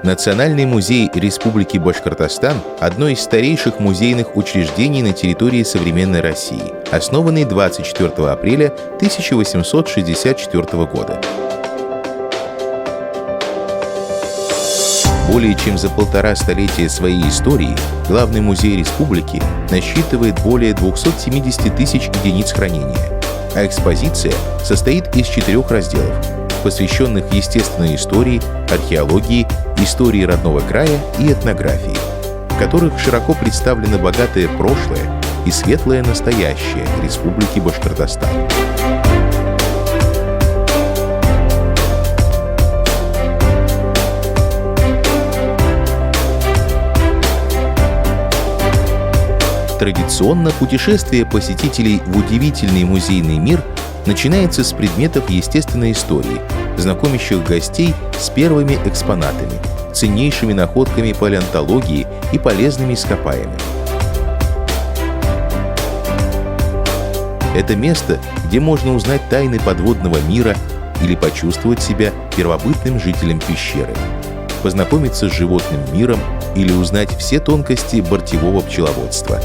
Национальный музей Республики Башкортостан – одно из старейших музейных учреждений на территории современной России, основанный 24 апреля 1864 года. Более чем за 1,5 столетия своей истории главный музей республики насчитывает более 270 тысяч единиц хранения, а экспозиция состоит из 4 разделов, посвященных естественной истории, археологии, истории родного края и этнографии, в которых широко представлено богатое прошлое и светлое настоящее Республики Башкортостан. Традиционно путешествие посетителей в удивительный музейный мир начинается с предметов естественной истории, знакомящих гостей с первыми экспонатами, ценнейшими находками палеонтологии и полезными ископаемыми. Это место, где можно узнать тайны подводного мира или почувствовать себя первобытным жителем пещеры, познакомиться с животным миром или узнать все тонкости бортевого пчеловодства.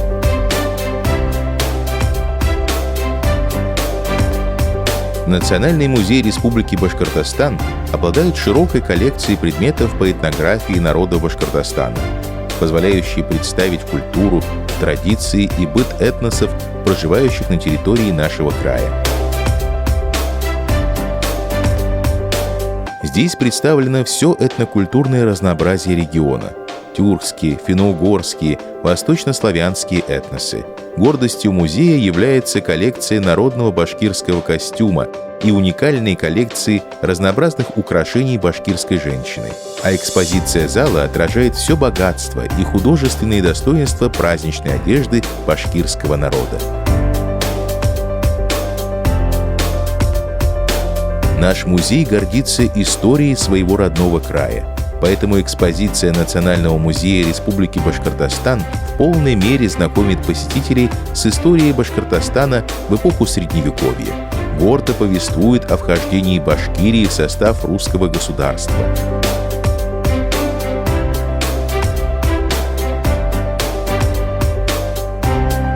Национальный музей Республики Башкортостан обладает широкой коллекцией предметов по этнографии народа Башкортостана, позволяющей представить культуру, традиции и быт этносов, проживающих на территории нашего края. Здесь представлено все этнокультурное разнообразие региона – тюркские, финно-угорские, восточнославянские этносы. Гордостью музея является коллекция народного башкирского костюма и уникальные коллекции разнообразных украшений башкирской женщины. А экспозиция зала отражает все богатство и художественные достоинства праздничной одежды башкирского народа. Наш музей гордится историей своего родного края. Поэтому экспозиция Национального музея Республики Башкортостан в полной мере знакомит посетителей с историей Башкортостана в эпоху Средневековья, гордо повествует о вхождении Башкирии в состав русского государства.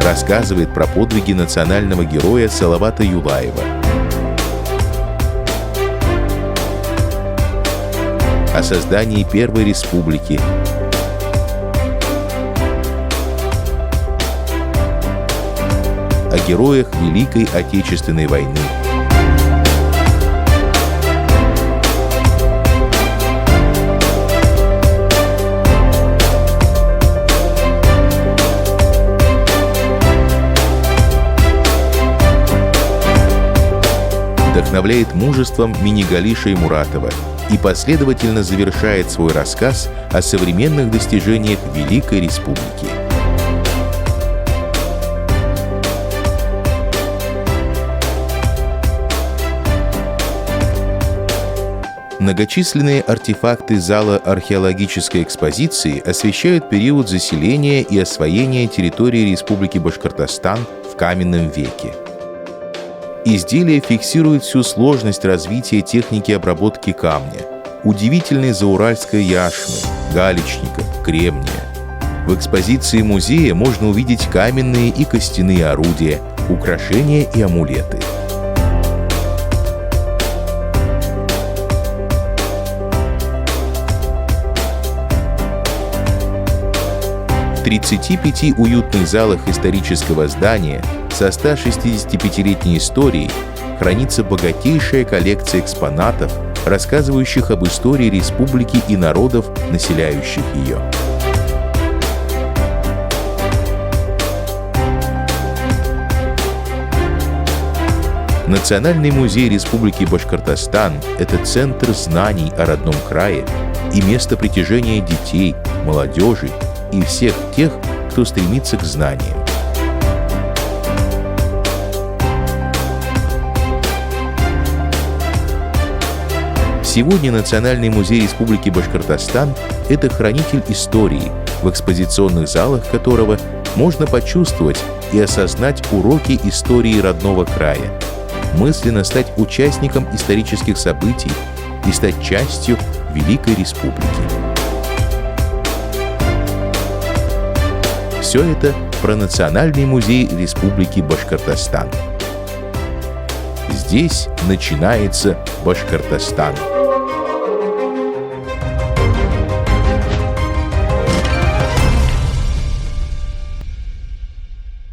Рассказывает про подвиги национального героя Салавата Юлаева, о создании Первой Республики, о героях Великой Отечественной войны, вдохновляет мужеством Минигали Шаймуратова и последовательно завершает свой рассказ о современных достижениях Великой Республики. Многочисленные артефакты зала археологической экспозиции освещают период заселения и освоения территории Республики Башкортостан в каменном веке. Изделия фиксируют всю сложность развития техники обработки камня, удивительной зауральской яшмы, галечника, кремния. В экспозиции музея можно увидеть каменные и костяные орудия, украшения и амулеты. В 35 уютных залах исторического здания со 165-летней историей хранится богатейшая коллекция экспонатов, рассказывающих об истории республики и народов, населяющих ее. Национальный музей Республики Башкортостан – это центр знаний о родном крае и место притяжения детей, молодежи и всех тех, кто стремится к знаниям. Сегодня Национальный музей Республики Башкортостан – это хранитель истории, в экспозиционных залах которого можно почувствовать и осознать уроки истории родного края, мысленно стать участником исторических событий и стать частью Великой Республики. Все это про Национальный музей Республики Башкортостан. Здесь начинается Башкортостан.